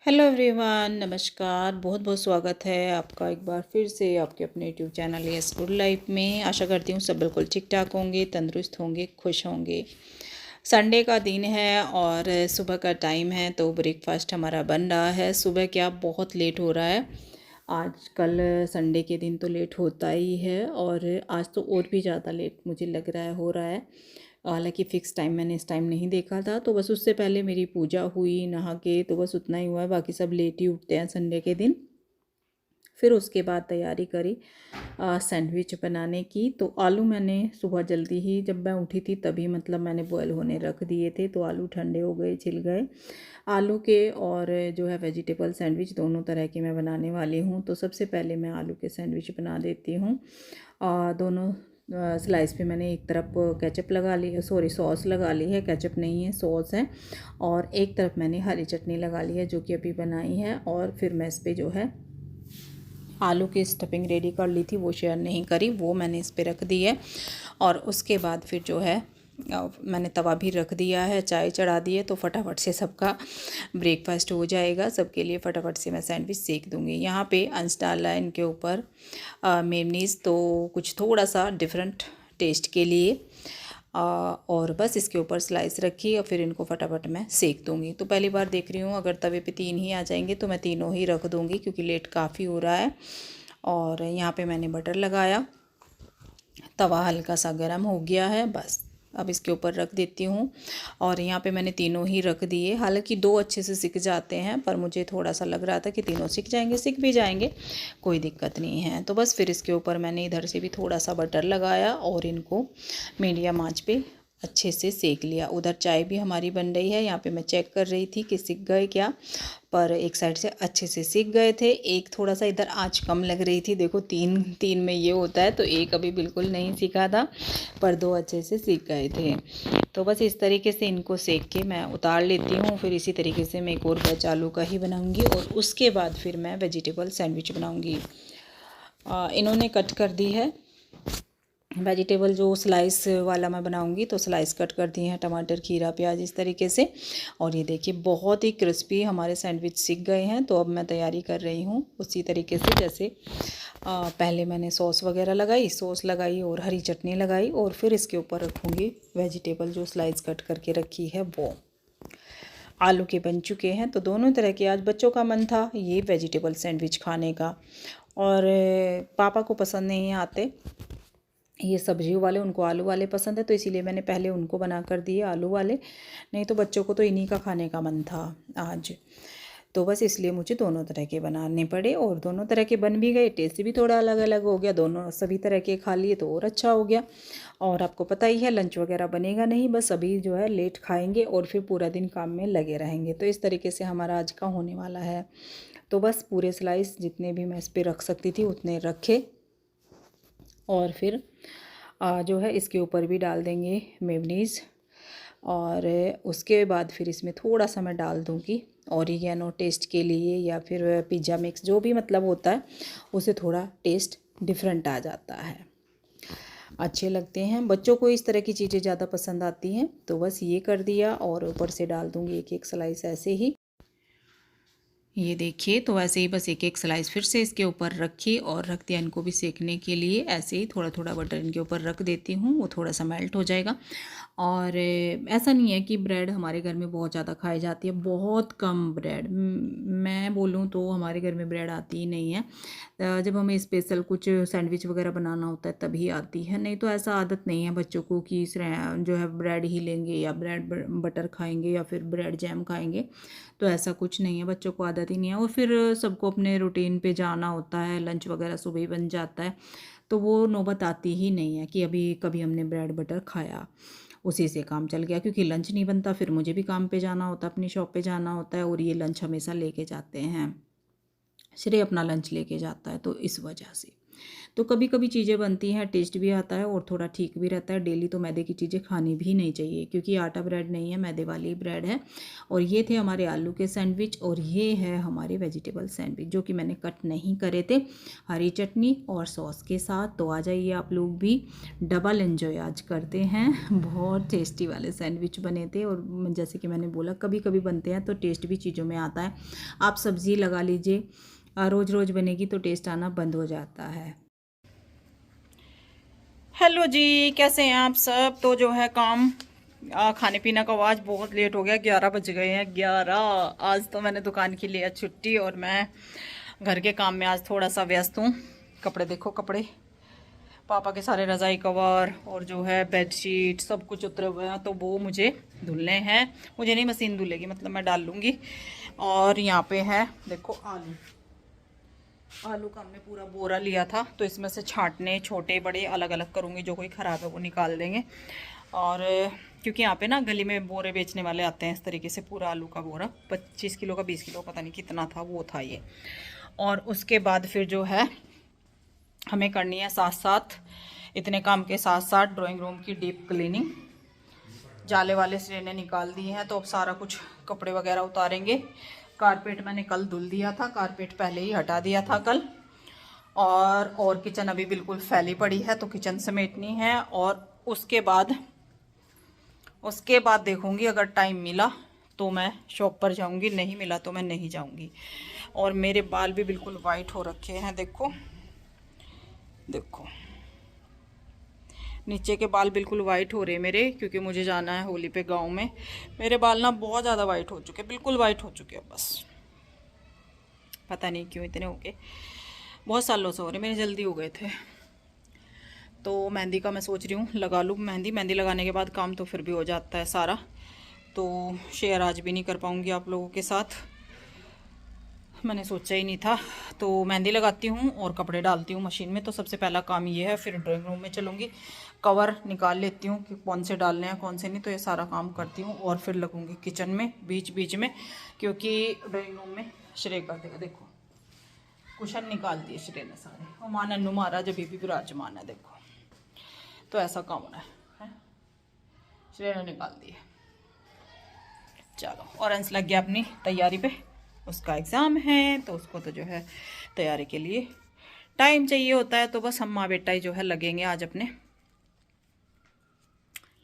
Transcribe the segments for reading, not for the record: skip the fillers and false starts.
Hello everyone, नमस्कार। बहुत बहुत स्वागत है आपका एक बार फिर से आपके अपने YouTube channel yes good life में। आशा करती हूँ सब बिल्कुल ठीक ठाक होंगे, तंदुरुस्त होंगे, खुश होंगे। संडे का दिन है और सुबह का टाइम है, तो ब्रेकफास्ट हमारा बन रहा है। सुबह क्या बहुत लेट हो रहा है। आजकल संडे के दिन तो लेट होता ही है और आज तो और भी ज़्यादा लेट मुझे लग रहा है हो रहा है। हालांकि फ़िक्स टाइम मैंने इस टाइम नहीं देखा था, तो बस उससे पहले मेरी पूजा हुई नहा के, तो बस उतना ही हुआ है। बाकी सब लेट ही उठते हैं संडे के दिन। फिर उसके बाद तैयारी करी सैंडविच बनाने की। तो आलू मैंने सुबह जल्दी ही जब मैं उठी थी तभी मतलब मैंने बॉयल होने रख दिए थे, तो आलू ठंडे हो गए, छिल गए। आलू के और जो है वेजिटेबल सैंडविच दोनों तरह के मैं बनाने वाली हूँ। तो सबसे पहले मैं आलू के सैंडविच बना देती हूँ। दोनों स्लाइस पे मैंने एक तरफ केचप लगा ली है, सॉरी सॉस लगा ली है, केचप नहीं है सॉस है। और एक तरफ मैंने हरी चटनी लगा ली है जो कि अभी बनाई है। और फिर मैं इस पर जो है आलू की स्टफिंग रेडी कर ली थी, वो शेयर नहीं करी, वो मैंने इस पर रख दी है। और उसके बाद फिर जो है मैंने तवा भी रख दिया है, चाय चढ़ा दी है, तो फटाफट से सबका ब्रेकफास्ट हो जाएगा। सबके लिए फटाफट से मैं सैंडविच सेक दूंगी। यहाँ पे अंश डाला है इनके ऊपर मेयोनीज़, तो कुछ थोड़ा सा डिफरेंट टेस्ट के लिए। और बस इसके ऊपर स्लाइस रखी और फिर इनको फटाफट मैं सेक दूंगी। तो पहली बार देख रही हूँ, अगर तवे पे 3 ही आ जाएंगे तो मैं तीनों ही रख दूंगी क्योंकि लेट काफ़ी हो रहा है। और यहाँ पे मैंने बटर लगाया, तवा हल्का सा गर्म हो गया है, बस अब इसके ऊपर रख देती हूँ। और यहाँ पे मैंने तीनों ही रख दिए। हालांकि 2 अच्छे से सिक जाते हैं, पर मुझे थोड़ा सा लग रहा था कि तीनों सिक जाएंगे, सिक भी जाएंगे, कोई दिक्कत नहीं है। तो बस फिर इसके ऊपर मैंने इधर से भी थोड़ा सा बटर लगाया और इनको मीडियम आंच पे अच्छे से सेक लिया। उधर चाय भी हमारी बन रही है। यहाँ पे मैं चेक कर रही थी कि सिक गए क्या, पर एक साइड से अच्छे से सिक गए थे। एक थोड़ा सा इधर आंच कम लग रही थी। देखो तीन तीन में ये होता है, तो एक अभी बिल्कुल नहीं सिका था, पर 2 अच्छे से सिक गए थे। तो बस इस तरीके से इनको सेक के मैं उतार लेती हूँ। फिर इसी तरीके से मैं एक और बैच आलू का ही बनाऊँगी और उसके बाद फिर मैं वेजिटेबल सैंडविच बनाऊँगी। इन्होंने कट कर दी है वेजिटेबल, जो स्लाइस वाला मैं बनाऊंगी तो स्लाइस कट कर दिए हैं, टमाटर, खीरा, प्याज इस तरीके से। और ये देखिए बहुत ही क्रिस्पी हमारे सैंडविच सिक गए हैं। तो अब मैं तैयारी कर रही हूँ उसी तरीके से, जैसे पहले मैंने सॉस वगैरह लगाई, सॉस लगाई और हरी चटनी लगाई, और फिर इसके ऊपर रखूँगी वेजिटेबल जो स्लाइस कट करके रखी है वो। आलू के बन चुके हैं। तो दोनों तरह के आज बच्चों का मन था ये वेजिटेबल सैंडविच खाने का, और पापा को पसंद नहीं आते ये सब्जियों वाले, उनको आलू वाले पसंद है, तो इसीलिए मैंने पहले उनको बना कर दिए आलू वाले। नहीं तो बच्चों को तो इन्हीं का खाने का मन था आज। तो बस इसलिए मुझे दोनों तरह के बनाने पड़े, और दोनों तरह के बन भी गए। टेस्ट भी थोड़ा अलग अलग हो गया, दोनों सभी तरह के खा लिए तो और अच्छा हो गया। और आपको पता ही है लंच वगैरह बनेगा नहीं, बस अभी जो है लेट खाएंगे और फिर पूरा दिन काम में लगे रहेंगे। तो इस तरीके से हमारा आज का होने वाला है। तो बस पूरे स्लाइस जितने भी मैं इस पर रख सकती थी उतने रखे, और फिर जो है इसके ऊपर भी डाल देंगे मेयोनीज़। और उसके बाद फिर इसमें थोड़ा सा मैं डाल दूँगी ऑरिगेनो टेस्ट के लिए, या फिर पिज़्ज़ा मिक्स, जो भी मतलब होता है उसे थोड़ा टेस्ट डिफरेंट आ जाता है, अच्छे लगते हैं। बच्चों को इस तरह की चीज़ें ज़्यादा पसंद आती हैं। तो बस ये कर दिया, और ऊपर से डाल दूँगी एक एक स्लाइस ऐसे ही। ये देखिए, तो ऐसे ही बस एक एक स्लाइस फिर से इसके ऊपर रखी और रख दिया इनको भी सेकने के लिए। ऐसे ही थोड़ा थोड़ा बटर इनके ऊपर रख देती हूँ, वो थोड़ा सा मेल्ट हो जाएगा। और ऐसा नहीं है कि ब्रेड हमारे घर में बहुत ज़्यादा खाई जाती है, बहुत कम ब्रेड, मैं बोलूँ तो हमारे घर में ब्रेड आती ही नहीं है। जब हमें स्पेशल कुछ सैंडविच वगैरह बनाना होता है तभी आती है, नहीं तो ऐसा आदत नहीं है बच्चों को कि जो है ब्रेड ही लेंगे या ब्रेड बटर खाएंगे या फिर ब्रेड जैम खाएंगे। तो ऐसा कुछ नहीं है, बच्चों को आदत ही नहीं है। और फिर सबको अपने रूटीन पे जाना होता है, लंच वगैरह सुबह ही बन जाता है, तो वो नौबत आती ही नहीं है कि अभी कभी हमने ब्रेड बटर खाया, उसी से काम चल गया। क्योंकि लंच नहीं बनता, फिर मुझे भी काम पे जाना होता है, अपनी शॉप पे जाना होता है, और ये लंच हमेशा लेके जाते हैं, श्रेय अपना लंच लेके जाता है, तो इस वजह से। तो कभी कभी चीज़ें बनती हैं, टेस्ट भी आता है और थोड़ा ठीक भी रहता है। डेली तो मैदे की चीज़ें खानी भी नहीं चाहिए, क्योंकि आटा ब्रेड नहीं है, मैदे वाली ब्रेड है। और ये थे हमारे आलू के सैंडविच, और ये है हमारे वेजिटेबल सैंडविच जो कि मैंने कट नहीं करे थे, हरी चटनी और सॉस के साथ। तो आ जाइए आप लोग भी, डबल एंजॉय आज करते हैं। बहुत टेस्टी वाले सैंडविच बने थे, और जैसे कि मैंने बोला कभी कभी बनते हैं तो टेस्ट भी चीज़ों में आता है। आप सब्ज़ी लगा लीजिए, रोज़ रोज़ बनेगी तो टेस्ट आना बंद हो जाता है। हेलो जी, कैसे हैं आप सब? तो जो है काम खाने पीने का आज बहुत लेट हो गया, 11 बज गए हैं, 11। आज तो मैंने दुकान की लिया छुट्टी और मैं घर के काम में आज थोड़ा सा व्यस्त हूँ। कपड़े देखो, कपड़े पापा के सारे रज़ाई कवर और जो है बेडशीट सब कुछ उतरे हुए हैं, तो वो मुझे धुलने हैं। मुझे नहीं, मशीन धुलेगी, मतलब मैं डाल लूँगी। और यहाँ पे है देखो आलू, आलू का हमने पूरा बोरा लिया था, तो इसमें से छांटने छोटे बड़े अलग अलग करूँगी, जो कोई ख़राब है वो निकाल देंगे। और क्योंकि यहाँ पे ना गली में बोरे बेचने वाले आते हैं इस तरीके से, पूरा आलू का बोरा 25 किलो का 20 किलो पता नहीं कितना था वो था ये। और उसके बाद फिर जो है हमें करनी है साथ साथ, इतने काम के साथ साथ ड्राइंग रूम की डीप क्लीनिंग। जाले वाले सिरे ने निकाल दिए हैं, तो अब सारा कुछ कपड़े वगैरह उतारेंगे। कारपेट मैंने कल धुल दिया था, कारपेट पहले ही हटा दिया था कल। और किचन अभी बिल्कुल फैली पड़ी है, तो किचन समेटनी है। और उसके बाद देखूंगी, अगर टाइम मिला तो मैं शॉप पर जाऊंगी, नहीं मिला तो मैं नहीं जाऊंगी। और मेरे बाल भी बिल्कुल वाइट हो रखे हैं, देखो देखो, नीचे के बाल बिल्कुल वाइट हो रहे मेरे, क्योंकि मुझे जाना है होली पे गांव में। मेरे बाल ना बहुत ज़्यादा वाइट हो चुके, बिल्कुल वाइट हो चुके हैं, बस पता नहीं क्यों इतने हो गए, बहुत सालों से हो रहे, मेरे जल्दी हो गए थे। तो मेहंदी का मैं सोच रही हूँ लगा लूँ मेहंदी। मेहंदी लगाने के बाद काम तो फिर भी हो जाता है सारा, तो शेयर आज भी नहीं कर पाऊँगी आप लोगों के साथ, मैंने सोचा ही नहीं था। तो मेहंदी लगाती हूँ और कपड़े डालती हूँ मशीन में, तो सबसे पहला काम ये है। फिर ड्राइंग रूम में चलूँगी, कवर निकाल लेती हूँ कि कौन से डालने हैं कौन से नहीं, तो ये सारा काम करती हूँ। और फिर लगूँगी किचन में बीच बीच में, क्योंकि ड्राइंग रूम में श्रेय कर देगा। देखो कुशन निकाल दिए श्रेय ने सारे, और माँ नन्नू महाराज अभी भी विराजमान है, देखो। तो ऐसा काम होना है, श्रेय ने निकाल दिए। चलो, ऑरेंज लग गया अपनी तैयारी पे, उसका एग्ज़ाम है, तो उसको तो जो है तैयारी के लिए टाइम चाहिए होता है। तो बस हम माँ बेटा ही जो है लगेंगे आज अपने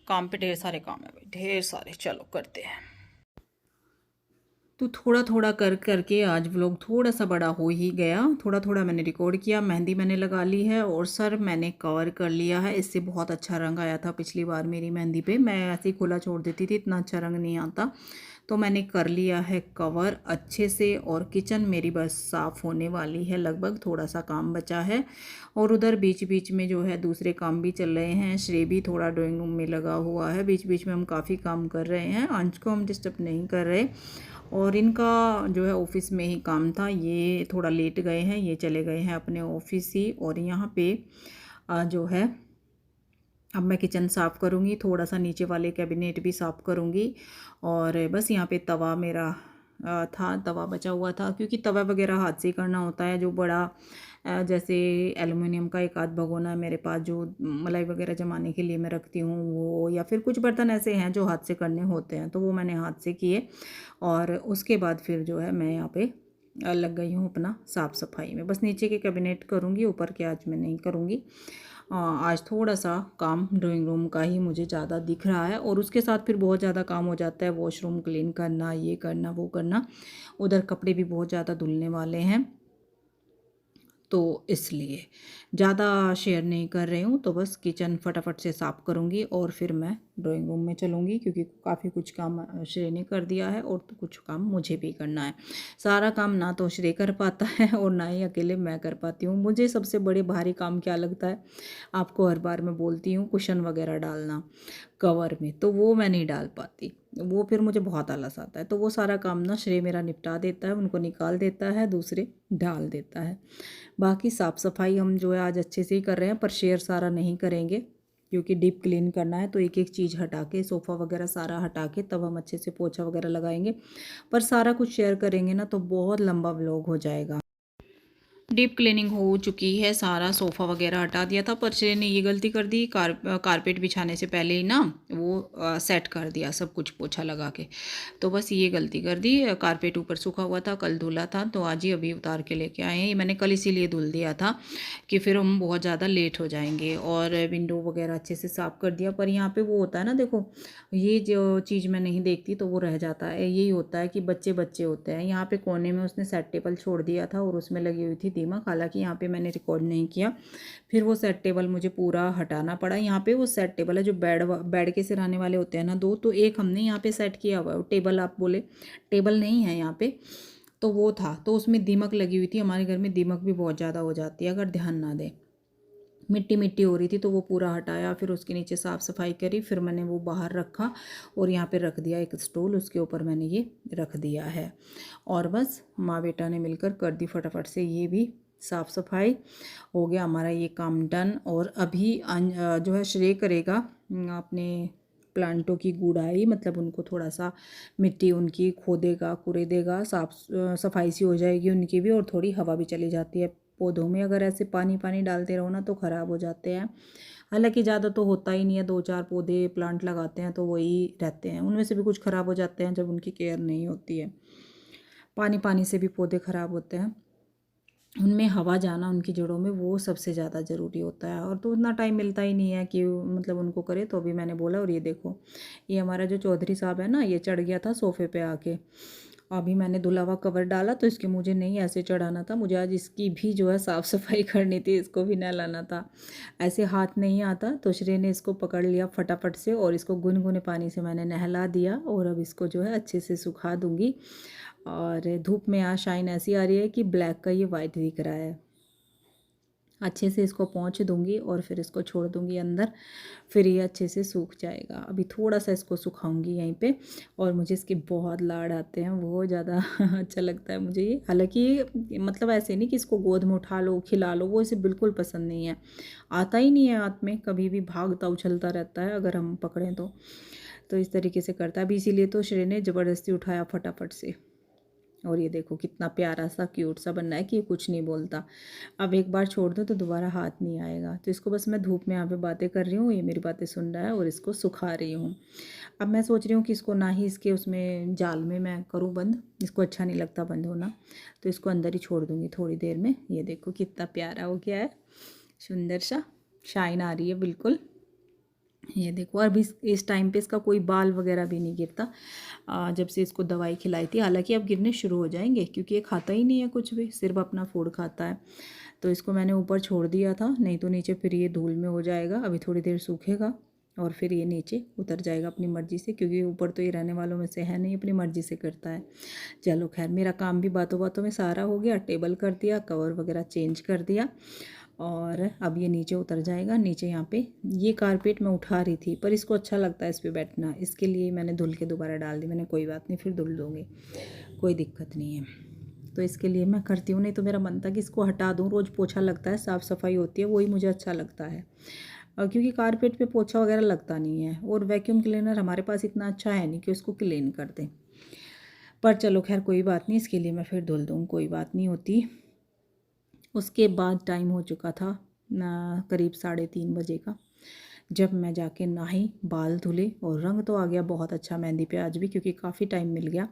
काम पे। ढेर सारे काम है भाई, ढेर सारे, चलो करते हैं। तो थोड़ा थोड़ा कर करके आज व्लॉग थोड़ा सा बड़ा हो ही गया। थोड़ा थोड़ा मैंने रिकॉर्ड किया। मेहंदी मैंने लगा ली है और सर मैंने कवर कर लिया है। इससे बहुत अच्छा रंग आया था पिछली बार मेरी मेहंदी पे, मैं ऐसे ही खुला छोड़ देती थी, इतना अच्छा रंग नहीं आता। तो मैंने कर लिया है कवर अच्छे से, और किचन मेरी बस साफ़ होने वाली है लगभग, थोड़ा सा काम बचा है। और उधर बीच बीच में जो है दूसरे काम भी चल रहे हैं। श्रेय भी थोड़ा ड्राइंग रूम में लगा हुआ है, बीच बीच में हम काफ़ी काम कर रहे हैं। अंश को हम डिस्टर्ब नहीं कर रहे। और इनका जो है ऑफिस में ही काम था, ये थोड़ा लेट गए हैं, ये चले गए हैं अपने ऑफिस ही। और यहाँ पे जो है अब मैं किचन साफ़ करूँगी, थोड़ा सा नीचे वाले कैबिनेट भी साफ़ करूँगी। और बस यहाँ पे तवा मेरा था, तवा बचा हुआ था, क्योंकि तवा वगैरह हाथ से करना होता है। जो बड़ा जैसे एलुमिनियम का एक आध भगोना है मेरे पास, जो मलाई वगैरह जमाने के लिए मैं रखती हूँ वो, या फिर कुछ बर्तन ऐसे हैं जो हाथ से करने होते हैं, तो वो मैंने हाथ से किए। और उसके बाद फिर जो है मैं यहाँ पे लग गई हूँ अपना साफ़ सफाई में। बस नीचे के कैबिनेट करूँगी, ऊपर के आज मैं नहीं करूँगी। आज थोड़ा सा काम ड्राइंग रूम का ही मुझे ज़्यादा दिख रहा है, और उसके साथ फिर बहुत ज़्यादा काम हो जाता है, वॉशरूम क्लीन करना, ये करना वो करना। उधर कपड़े भी बहुत ज़्यादा धुलने वाले हैं, तो इसलिए ज़्यादा शेयर नहीं कर रही हूँ। तो बस किचन फटाफट से साफ़ करूँगी और फिर मैं ड्राइंग रूम में चलूँगी, क्योंकि काफ़ी कुछ काम श्रेय ने कर दिया है और तो कुछ काम मुझे भी करना है। सारा काम ना तो श्रेय कर पाता है और ना ही अकेले मैं कर पाती हूँ। मुझे सबसे बड़े भारी काम क्या लगता है, आपको हर बार मैं बोलती हूँ, कुशन वगैरह डालना कवर में, तो वो मैं नहीं डाल पाती, वो फिर मुझे बहुत आलस आता है। तो वो सारा काम ना श्रेय मेरा निपटा देता है, उनको निकाल देता है, दूसरे डाल देता है। बाकी साफ़ सफाई हम जो है आज अच्छे से ही कर रहे हैं, पर शेयर सारा नहीं करेंगे, क्योंकि डीप क्लीन करना है। तो एक एक चीज़ हटा के, सोफ़ा वगैरह सारा हटा के, तब हम अच्छे से पोछा वगैरह लगाएंगे। पर सारा कुछ शेयर करेंगे ना तो बहुत लंबा व्लॉग हो जाएगा। डीप क्लीनिंग हो चुकी है, सारा सोफ़ा वगैरह हटा दिया था, पर श्रेय ने ये गलती कर दी, कारपेट बिछाने से पहले ही ना वो सेट कर दिया सब कुछ पोछा लगा के। तो बस ये गलती कर दी। कारपेट ऊपर सूखा हुआ था, कल धुला था, तो आज ही अभी उतार के लेके आए हैं। ये मैंने कल इसीलिए धुल दिया था कि फिर हम बहुत ज़्यादा लेट हो जाएंगे। और विंडो वगैरह अच्छे से साफ़ कर दिया। पर यहाँ पे वो होता है ना, देखो ये जो चीज़ मैं नहीं देखती तो वो रह जाता है। यही होता है कि बच्चे बच्चे होते हैं। यहाँ पे कोने में उसने सेट टेबल छोड़ दिया था और उसमें लगी हुई थी दीमक। हालांकि यहाँ पे मैंने रिकॉर्ड नहीं किया, फिर वो सेट टेबल मुझे पूरा हटाना पड़ा। यहाँ पे वो सेट टेबल है जो बेड के सिराने वाले होते हैं ना दो, तो एक हमने यहाँ पे सेट किया हुआ है। टेबल आप बोले, टेबल नहीं है यहाँ पे, तो वो था, तो उसमें दीमक लगी हुई थी। हमारे घर में दीमक भी बहुत ज़्यादा हो जाती है अगर ध्यान ना दें। मिट्टी मिट्टी हो रही थी तो वो पूरा हटाया, फिर उसके नीचे साफ़ सफाई करी, फिर मैंने वो बाहर रखा और यहाँ पे रख दिया एक स्टूल, उसके ऊपर मैंने ये रख दिया है। और बस माँ बेटा ने मिलकर कर दी फटाफट से ये भी साफ़ सफाई। हो गया हमारा ये काम डन। और अभी जो है श्रेय करेगा अपने प्लांटों की गुड़ाई, मतलब उनको थोड़ा सा मिट्टी उनकी खोदेगा, कुरेदेगा, साफ सफाई सी हो जाएगी उनकी भी, और थोड़ी हवा भी चली जाती है पौधों में। अगर ऐसे पानी पानी डालते रहो ना तो ख़राब हो जाते हैं। हालांकि ज़्यादा तो होता ही नहीं है, 2-4 पौधे प्लांट लगाते हैं तो वही रहते हैं, उनमें से भी कुछ ख़राब हो जाते हैं जब उनकी केयर नहीं होती है। पानी पानी से भी पौधे ख़राब होते हैं। उनमें हवा जाना उनकी जड़ों में वो सबसे ज़्यादा ज़रूरी होता है, और तो उतना टाइम मिलता ही नहीं है कि मतलब उनको करे। तो अभी मैंने बोला। और ये देखो, ये हमारा जो चौधरी साहब है ना, ये चढ़ गया था सोफ़े पे आके। अभी मैंने धुला हुआ कवर डाला तो इसके मुझे नहीं ऐसे चढ़ाना था, मुझे आज इसकी भी जो है साफ़ सफाई करनी थी, इसको भी नहलाना था। ऐसे हाथ नहीं आता, तो श्रेय ने इसको पकड़ लिया फटाफट से और इसको गुनगुने पानी से मैंने नहला दिया। और अब इसको जो है अच्छे से सुखा दूँगी। और धूप में आज शाइन ऐसी आ रही है कि ब्लैक का ये वाइट दिख रहा है। अच्छे से इसको पोंछ दूंगी और फिर इसको छोड़ दूंगी अंदर, फिर ये अच्छे से सूख जाएगा। अभी थोड़ा सा इसको सुखाऊंगी यहीं पे। और मुझे इसके बहुत लाड आते हैं, बहुत ज़्यादा अच्छा लगता है मुझे ये। हालांकि मतलब ऐसे नहीं कि इसको गोद में उठा लो खिला लो, वो इसे बिल्कुल पसंद नहीं है, आता ही नहीं है हाथ में, कभी भी भागता उछलता रहता है अगर हम पकड़ें तो इस तरीके से करता है। अभी इसीलिए तो श्रेय ने ज़बरदस्ती उठाया फटाफट से। और ये देखो कितना प्यारा सा क्यूट सा बनना है कि ये कुछ नहीं बोलता। अब एक बार छोड़ दो तो दोबारा हाथ नहीं आएगा। तो इसको बस मैं धूप में यहाँ पे बातें कर रही हूँ, ये मेरी बातें सुन रहा है और इसको सुखा रही हूँ। अब मैं सोच रही हूँ कि इसको ना ही इसके उसमें जाल में मैं करूँ बंद, इसको अच्छा नहीं लगता बंद होना, तो इसको अंदर ही छोड़ दूँगी थोड़ी देर में। ये देखो कितना प्यारा हो गया है, सुंदर सा शाइन आ रही है बिल्कुल। ये देखो, और भी इस टाइम पे इसका कोई बाल वगैरह भी नहीं गिरता जब से इसको दवाई खिलाई थी। हालांकि अब गिरने शुरू हो जाएंगे क्योंकि ये खाता ही नहीं है कुछ भी, सिर्फ अपना फूड खाता है। तो इसको मैंने ऊपर छोड़ दिया था, नहीं तो नीचे फिर ये धूल में हो जाएगा। अभी थोड़ी देर सूखेगा और फिर ये नीचे उतर जाएगा अपनी मर्ज़ी से, क्योंकि ऊपर तो ये रहने वालों में से है नहीं, अपनी मर्ज़ी से करता है। चलो खैर, मेरा काम भी बातों बातों में सारा हो गया। टेबल कर दिया, कवर वगैरह चेंज कर दिया, और अब ये नीचे उतर जाएगा। नीचे यहाँ पे ये कारपेट मैं उठा रही थी, पर इसको अच्छा लगता है इस पर बैठना, इसके लिए मैंने धुल के दोबारा डाल दी। मैंने कोई बात नहीं, फिर धुल दूँगी, कोई दिक्कत नहीं है। तो इसके लिए मैं करती हूँ, नहीं तो मेरा मन था कि इसको हटा दूँ। रोज़ पोछा लगता है, साफ़ सफाई होती है, वही मुझे अच्छा लगता है। क्योंकि कारपेट पे पोछा वगैरह लगता नहीं है, और वैक्यूम क्लीनर हमारे पास इतना अच्छा है नहीं कि उसको क्लीन कर दें। पर चलो खैर कोई बात नहीं, इसके लिए मैं फिर धुल दूँ, कोई बात नहीं होती। उसके बाद टाइम हो चुका था करीब 3:30 बजे का, जब मैं जाके नहाई, बाल धुले, और रंग तो आ गया बहुत अच्छा मेहंदी पे आज भी, क्योंकि काफ़ी टाइम मिल गया।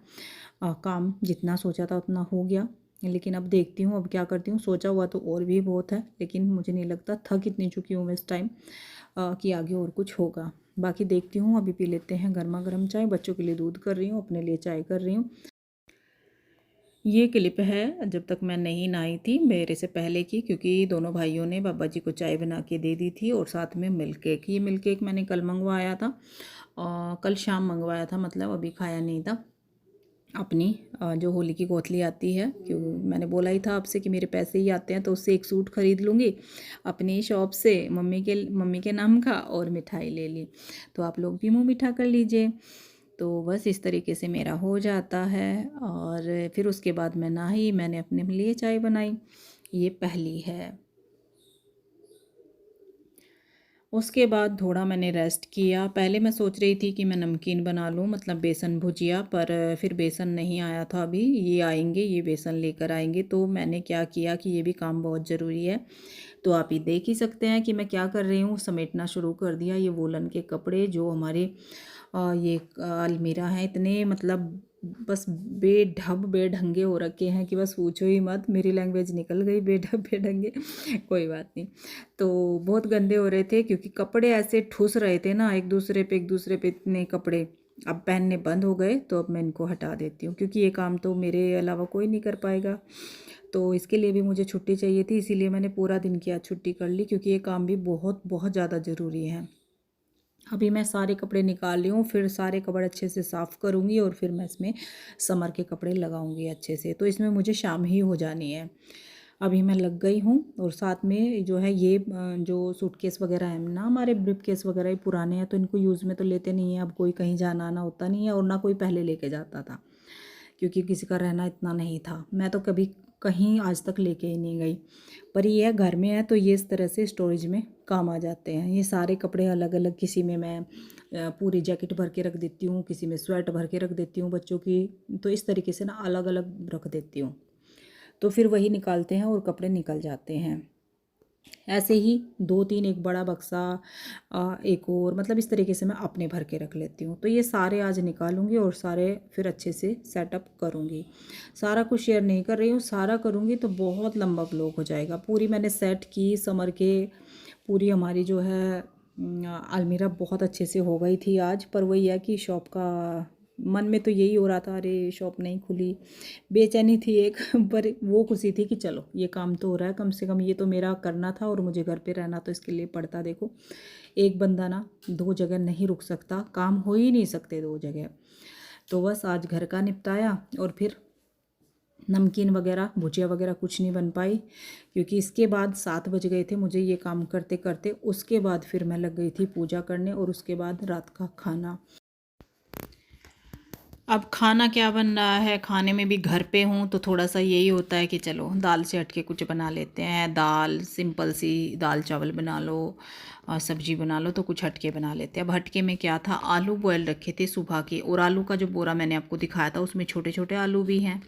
काम जितना सोचा था उतना हो गया। लेकिन अब देखती हूँ अब क्या करती हूँ। सोचा हुआ तो और भी बहुत है, लेकिन मुझे नहीं लगता, थक इतनी चुकी हूँ मैं इस टाइम कि आगे और कुछ होगा। बाकी देखती हूँ। अभी पी लेते हैं गर्मा गर्म चाय, बच्चों के लिए दूध कर रही हूँ, अपने लिए चाय कर रही हूँ। ये क्लिप है जब तक मैं नहीं नहाई थी, मेरे से पहले की, क्योंकि दोनों भाइयों ने बाबा जी को चाय बना के दे दी थी, और साथ में मिल्क केक। ये मिल्क केक मैंने कल मंगवाया था, और कल शाम मंगवाया था, मतलब अभी खाया नहीं था। अपनी जो होली की कोतली आती है, क्यों मैंने बोला ही था आपसे कि मेरे पैसे ही आते हैं, तो उससे एक सूट खरीद लूँगी अपनी शॉप से, मम्मी के नाम का, और मिठाई ले ली। तो आप लोग भी मुँह मीठा कर लीजिए। तो बस इस तरीके से मेरा हो जाता है। और फिर उसके बाद मैं नहाई, मैंने अपने लिए चाय बनाई, ये पहली है। उसके बाद थोड़ा मैंने रेस्ट किया। पहले मैं सोच रही थी कि मैं नमकीन बना लूँ, मतलब बेसन भुजिया, पर फिर बेसन नहीं आया था अभी। ये आएंगे, ये बेसन लेकर आएंगे। तो मैंने क्या किया कि ये भी काम बहुत ज़रूरी है, तो आप ये देख ही सकते हैं कि मैं क्या कर रही हूँ। समेटना शुरू कर दिया। ये वोलन के कपड़े जो हमारे ये अलमीरा है, इतने मतलब बस बेढब बेढंगे हो रखे हैं कि बस पूछो ही मत। मेरी लैंग्वेज निकल गई, बेढब बेढंगे। कोई बात नहीं। तो बहुत गंदे हो रहे थे क्योंकि कपड़े ऐसे ठुस रहे थे ना एक दूसरे पे इतने कपड़े। अब पहनने बंद हो गए, तो अब मैं इनको हटा देती हूँ क्योंकि ये काम तो मेरे अलावा कोई नहीं कर पाएगा। तो इसके लिए भी मुझे छुट्टी चाहिए थी, इसीलिए मैंने पूरा दिन की आज छुट्टी कर ली, क्योंकि ये काम भी बहुत बहुत ज़्यादा ज़रूरी है। अभी मैं सारे कपड़े निकाल रही हूँ, फिर सारे कपड़े अच्छे से साफ़ करूँगी और फिर मैं इसमें समर के कपड़े लगाऊँगी अच्छे से। तो इसमें मुझे शाम ही हो जानी है। अभी मैं लग गई हूँ। और साथ में जो है ये जो सूटकेस वगैरह है ना, हमारे ब्रीफकेस वगैरह ये पुराने हैं, तो इनको यूज़ में तो लेते नहीं हैं। अब कोई कहीं जाना आना होता नहीं है, और ना कोई पहले लेके जाता था, क्योंकि किसी का रहना इतना नहीं था। मैं तो कभी कहीं आज तक लेके ही नहीं गई। पर ये है, घर में है तो ये इस तरह से स्टोरेज में काम आ जाते हैं। ये सारे कपड़े अलग अलग, किसी में मैं पूरी जैकेट भर के रख देती हूँ, किसी में स्वेट भर के रख देती हूँ बच्चों की। तो इस तरीके से ना अलग अलग रख देती हूँ, तो फिर वही निकालते हैं और कपड़े निकल जाते हैं। ऐसे ही दो तीन, एक बड़ा बक्सा, एक और, मतलब इस तरीके से मैं अपने भर के रख लेती हूँ। तो ये सारे आज निकालूंगी और सारे फिर अच्छे से सेटअप करूँगी। सारा कुछ शेयर नहीं कर रही हूँ, सारा करूँगी तो बहुत लंबा व्लॉग हो जाएगा। पूरी मैंने सेट की समर के, पूरी हमारी जो है अलमीरा बहुत अच्छे से हो गई थी आज। पर वही है कि शॉप का मन में तो यही हो रहा था, अरे शॉप नहीं खुली, बेचैनी थी एक। पर वो खुशी थी कि चलो ये काम तो हो रहा है, कम से कम ये तो मेरा करना था और मुझे घर पे रहना तो इसके लिए पड़ता। देखो, एक बंदा ना दो जगह नहीं रुक सकता, काम हो ही नहीं सकते दो जगह। तो बस आज घर का निपटाया, और फिर नमकीन वगैरह भुजिया वगैरह कुछ नहीं बन पाई, क्योंकि इसके बाद 7 बज गए थे मुझे ये काम करते करते। उसके बाद फिर मैं लग गई थी पूजा करने, और उसके बाद रात का खाना। अब खाना क्या बन रहा है, खाने में भी घर पे हूँ तो थोड़ा सा यही होता है कि चलो दाल से हट के कुछ बना लेते हैं। दाल सिंपल सी दाल चावल बना लो और सब्जी बना लो, तो कुछ हटके बना लेते हैं। अब हटके में क्या था, आलू बॉयल रखे थे सुबह के, और आलू का जो बोरा मैंने आपको दिखाया था उसमें छोटे छोटे आलू भी हैं।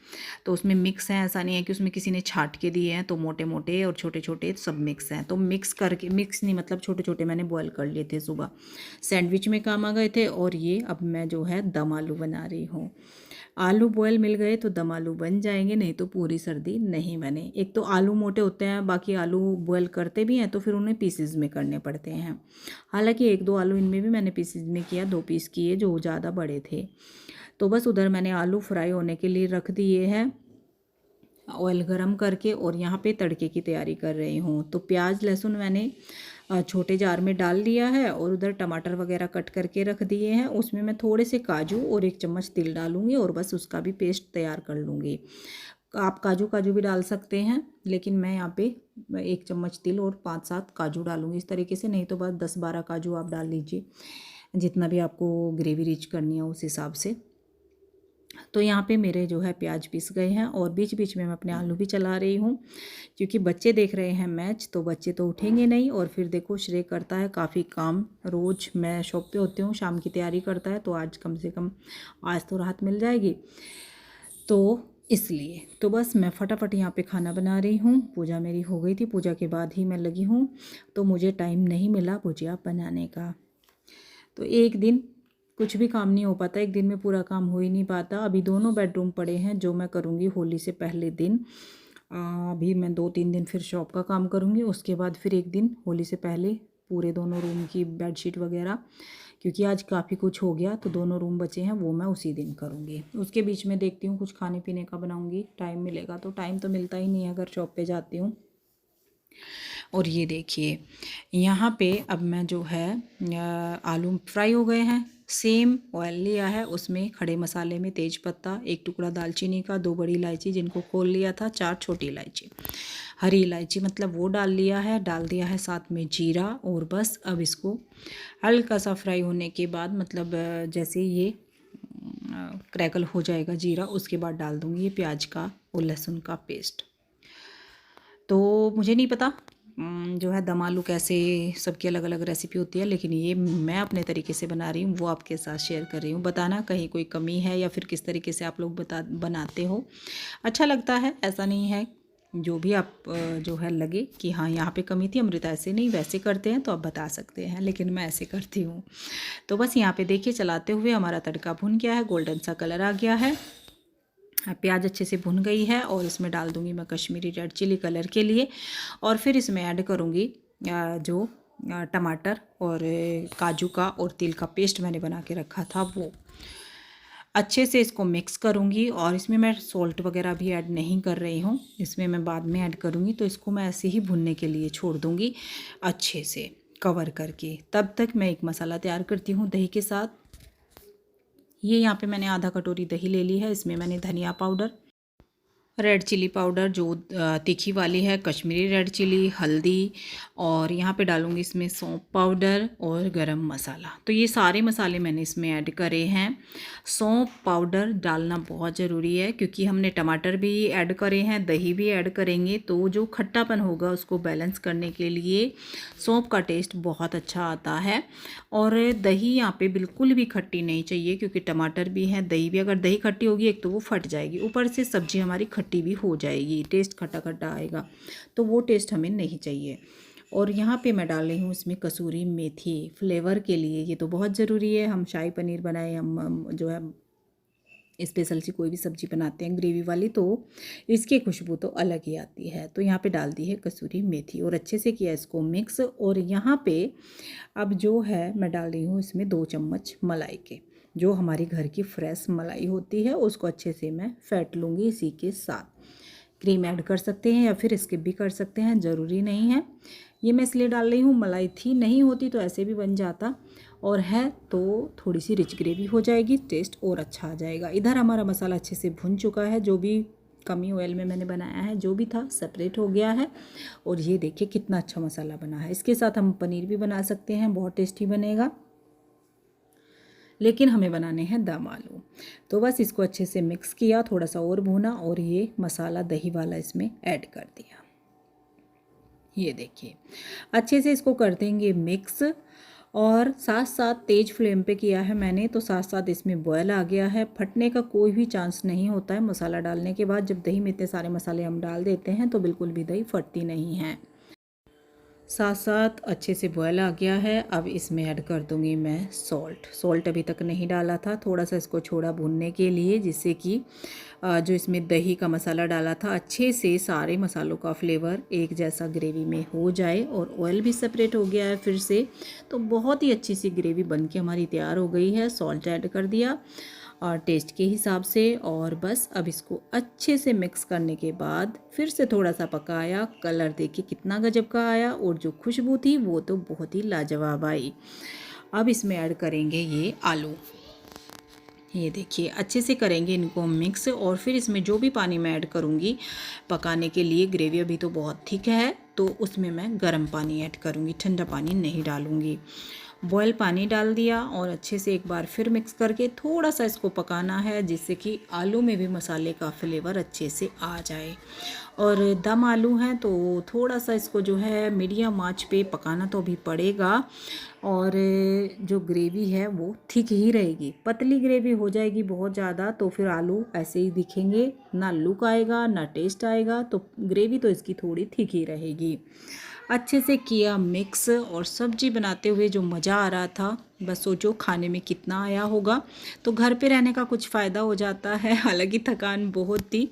तो उसमें मिक्स हैं, ऐसा नहीं है कि उसमें किसी ने छाट के दिए हैं। तो मोटे मोटे और छोटे छोटे सब मिक्स हैं। तो मिक्स करके, मिक्स नहीं मतलब छोटे छोटे मैंने बॉयल कर लिए थे सुबह, सैंडविच में काम आ गए थे। और ये अब मैं जो है दम आलू बना रही हूँ। आलू बॉयल मिल गए तो दम आलू बन जाएंगे, नहीं तो पूरी सर्दी नहीं बने। एक तो आलू मोटे होते हैं, बाकी आलू बॉयल करते भी हैं तो फिर उन्हें पीसेज में करने पड़ते हैं। हालांकि एक दो आलू इनमें भी मैंने पीसेज में किया, 2 पीस किए जो ज़्यादा बड़े थे। तो बस उधर मैंने आलू फ्राई होने के लिए रख दिए हैं ऑयल गरम करके, और यहाँ पे तड़के की तैयारी कर रही हूँ। तो प्याज लहसुन मैंने छोटे जार में डाल लिया है, और उधर टमाटर वगैरह कट करके रख दिए हैं। उसमें मैं थोड़े से काजू और 1 चम्मच तिल डालूंगी, और बस उसका भी पेस्ट तैयार कर लूँगी। आप काजू काजू भी डाल सकते हैं, लेकिन मैं यहाँ पे 1 चम्मच तिल और 5-7 काजू डालूंगी इस तरीके से। नहीं तो बस 10-12 काजू आप डाल लीजिए, जितना भी आपको ग्रेवी रिच करनी है उस हिसाब से। तो यहाँ पे मेरे जो है प्याज पिस गए हैं, और बीच बीच में मैं अपने आलू भी चला रही हूँ, क्योंकि बच्चे देख रहे हैं मैच, तो बच्चे तो उठेंगे नहीं। और फिर देखो श्रेय करता है काफ़ी काम, रोज़ मैं शॉप पे होती हूँ, शाम की तैयारी करता है, तो आज कम से कम आज तो राहत मिल जाएगी। तो इसलिए तो बस मैं फटाफट यहाँ पे खाना बना रही हूँ। पूजा मेरी हो गई थी, पूजा के बाद ही मैं लगी हूँ, तो मुझे टाइम नहीं मिला भुजिया बनाने का। तो एक दिन कुछ भी काम नहीं हो पाता, एक दिन में पूरा काम हो ही नहीं पाता। अभी दोनों बेडरूम पड़े हैं जो मैं करूँगी होली से पहले दिन। अभी मैं 2-3 दिन फिर शॉप का काम करूँगी, उसके बाद फिर एक दिन होली से पहले पूरे दोनों रूम की बेडशीट वगैरह, क्योंकि आज काफ़ी कुछ हो गया, तो दोनों रूम बचे हैं वो मैं उसी दिन करूँगी। उसके बीच में देखती हूँ कुछ खाने पीने का बनाऊँगी, टाइम मिलेगा तो। टाइम तो मिलता ही नहीं है अगर शॉप पे जाती हूँ। और ये देखिए यहाँ पे अब मैं जो है आलू फ्राई हो गए हैं, सेम ऑयल लिया है, उसमें खड़े मसाले में तेज पत्ता, 1 टुकड़ा दालचीनी का, 2 बड़ी इलायची जिनको खोल लिया था, 4 छोटी इलायची, हरी इलायची मतलब वो डाल लिया है, डाल दिया है साथ में जीरा। और बस अब इसको हल्का सा फ्राई होने के बाद, मतलब जैसे ये क्रैकल हो जाएगा जीरा, उसके बाद डाल दूँगी ये प्याज का और लहसुन का पेस्ट। तो मुझे नहीं पता जो है दम आलू कैसे, सबकी अलग अलग रेसिपी होती है, लेकिन ये मैं अपने तरीके से बना रही हूँ, वो आपके साथ शेयर कर रही हूँ। बताना कहीं कोई कमी है या फिर किस तरीके से आप लोग बनाते हो। अच्छा लगता है, ऐसा नहीं है। जो भी आप जो है लगे कि हाँ यहाँ पे कमी थी, अमृता ऐसे नहीं वैसे करते हैं, तो आप बता सकते हैं, लेकिन मैं ऐसे करती हूँ। तो बस यहाँ पे देखिए चलाते हुए हमारा तड़का भुन गया है, गोल्डन सा कलर आ गया है, प्याज अच्छे से भुन गई है। और इसमें डाल दूँगी मैं कश्मीरी रेड चिली कलर के लिए। और फिर इसमें ऐड करूँगी जो टमाटर और काजू का और तिल का पेस्ट मैंने बना के रखा था, वो अच्छे से इसको मिक्स करूँगी। और इसमें मैं सॉल्ट वगैरह भी ऐड नहीं कर रही हूँ, इसमें मैं बाद में ऐड करूँगी। तो इसको मैं ऐसे ही भुनने के लिए छोड़ दूँगी अच्छे से कवर करके। तब तक मैं एक मसाला तैयार करती हूँ दही के साथ। ये यहाँ पे मैंने आधा कटोरी दही ले ली है। इसमें मैंने धनिया पाउडर, रेड चिली पाउडर जो तीखी वाली है, कश्मीरी रेड चिली, हल्दी, और यहाँ पे डालूँगी इसमें सौंफ पाउडर और गरम मसाला। तो ये सारे मसाले मैंने इसमें ऐड करे हैं। सौंफ पाउडर डालना बहुत ज़रूरी है, क्योंकि हमने टमाटर भी ऐड करे हैं, दही भी ऐड करेंगे, तो जो खट्टापन होगा उसको बैलेंस करने के लिए सौंफ का टेस्ट बहुत अच्छा आता है। और दही यहाँ पे बिल्कुल भी खट्टी नहीं चाहिए, क्योंकि टमाटर भी है, दही भी। अगर दही खट्टी होगी एक तो वो फट जाएगी, ऊपर से सब्ज़ी हमारी खट्टी भी हो जाएगी, टेस्ट खट्टा खट्टा आएगा, तो वो टेस्ट हमें नहीं चाहिए। और यहाँ पे मैं डाल रही हूँ इसमें कसूरी मेथी फ्लेवर के लिए। ये तो बहुत ज़रूरी है। हम शाही पनीर बनाए, हम जो है स्पेशल सी कोई भी सब्ज़ी बनाते हैं ग्रेवी वाली, तो इसकी खुशबू तो अलग ही आती है। तो यहाँ पे डाल दी है कसूरी मेथी और अच्छे से किया इसको मिक्स। और यहाँ पे अब जो है मैं डाल रही हूँ इसमें 2 चम्मच मलाई के, जो हमारी घर की फ्रेश मलाई होती है, उसको अच्छे से मैं फेंट लूँगी इसी के साथ। क्रीम ऐड कर सकते हैं या फिर स्किप भी कर सकते हैं, ज़रूरी नहीं है। ये मैं इसलिए डाल रही हूँ, मलाई थी, नहीं होती तो ऐसे भी बन जाता, और है तो थोड़ी सी रिच ग्रेवी हो जाएगी, टेस्ट और अच्छा आ जाएगा। इधर हमारा मसाला अच्छे से भुन चुका है, जो भी कमी ऑयल में मैंने बनाया है, जो भी था सेपरेट हो गया है। और ये देखिए कितना अच्छा मसाला बना है। इसके साथ हम पनीर भी बना सकते हैं, बहुत टेस्टी बनेगा, लेकिन हमें बनाने हैं दम आलू। तो बस इसको अच्छे से मिक्स किया, थोड़ा सा और भूना, और ये मसाला दही वाला इसमें ऐड कर दिया। ये देखिए अच्छे से इसको कर देंगे मिक्स। और साथ साथ तेज़ फ्लेम पे किया है मैंने, तो साथ साथ इसमें बॉयल आ गया है। फटने का कोई भी चांस नहीं होता है मसाला डालने के बाद। जब दही में इतने सारे मसाले हम डाल देते हैं तो बिल्कुल भी दही फटती नहीं है। साथ साथ अच्छे से बॉयल आ गया है। अब इसमें ऐड कर दूंगी मैं सॉल्ट अभी तक नहीं डाला था, थोड़ा सा इसको छोड़ा भूनने के लिए, जिससे कि जो इसमें दही का मसाला डाला था अच्छे से सारे मसालों का फ्लेवर एक जैसा ग्रेवी में हो जाए। और ऑयल भी सेपरेट हो गया है फिर से, तो बहुत ही अच्छी सी ग्रेवी बन के हमारी तैयार हो गई है। सॉल्ट ऐड कर दिया और टेस्ट के हिसाब से, और बस अब इसको अच्छे से मिक्स करने के बाद फिर से थोड़ा सा पकाया। कलर देखिए कितना गजब का आया, और जो खुशबू थी वो तो बहुत ही लाजवाब आई। अब इसमें ऐड करेंगे ये आलू। ये देखिए अच्छे से करेंगे इनको मिक्स। और फिर इसमें जो भी पानी मैं ऐड करूँगी पकाने के लिए, ग्रेवी अभी तो बहुत थिक है, तो उसमें मैं गर्म पानी ऐड करूँगी, ठंडा पानी नहीं डालूँगी। बॉयल पानी डाल दिया और अच्छे से एक बार फिर मिक्स करके थोड़ा सा इसको पकाना है, जिससे कि आलू में भी मसाले का फ्लेवर अच्छे से आ जाए। और दम आलू हैं तो थोड़ा सा इसको जो है मीडियम आंच पे पकाना तो भी पड़ेगा। और जो ग्रेवी है वो ठीक ही रहेगी। पतली ग्रेवी हो जाएगी बहुत ज़्यादा तो फिर आलू ऐसे ही दिखेंगे, ना लुक आएगा ना टेस्ट आएगा। तो ग्रेवी तो इसकी थोड़ी ठीक ही रहेगी। अच्छे से किया मिक्स, और सब्जी बनाते हुए जो मज़ा आ रहा था, बस सोचो खाने में कितना आया होगा। तो घर पे रहने का कुछ फ़ायदा हो जाता है। हालांकि थकान बहुत थी,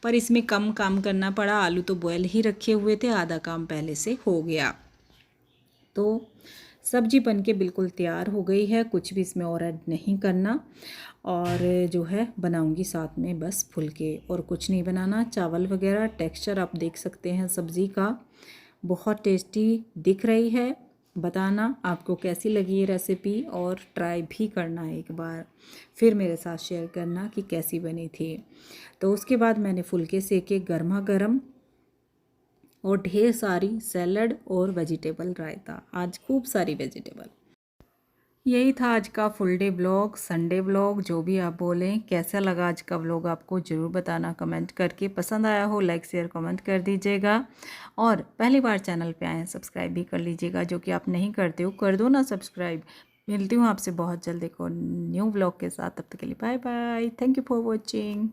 पर इसमें कम काम करना पड़ा। आलू तो बॉयल ही रखे हुए थे, आधा काम पहले से हो गया। तो सब्जी बनके बिल्कुल तैयार हो गई है, कुछ भी इसमें और ऐड नहीं करना। और जो है बनाऊंगी साथ में बस फुलके, और कुछ नहीं बनाना। चावल वगैरह टेक्सचर आप देख सकते हैं सब्ज़ी का, बहुत टेस्टी दिख रही है। बताना आपको कैसी लगी ये रेसिपी, और ट्राई भी करना एक बार, फिर मेरे साथ शेयर करना कि कैसी बनी थी। तो उसके बाद मैंने फुलके सेके गर्मा गर्म, और ढेर सारी सैलड और वेजिटेबल रायता, आज खूब सारी वेजिटेबल। यही था आज का full day blog, Sunday blog, जो भी आप बोलें। कैसा लगा आज का ब्लॉग आपको ज़रूर बताना कमेंट करके। पसंद आया हो लाइक शेयर कमेंट कर दीजिएगा, और पहली बार चैनल पे आए हैं सब्सक्राइब भी कर लीजिएगा, जो कि आप नहीं करते हो कर दो ना सब्सक्राइब। मिलती हूँ आपसे बहुत जल्द एक और न्यू ब्लॉग के साथ, तब तक के लिए bye bye. Thank you for watching.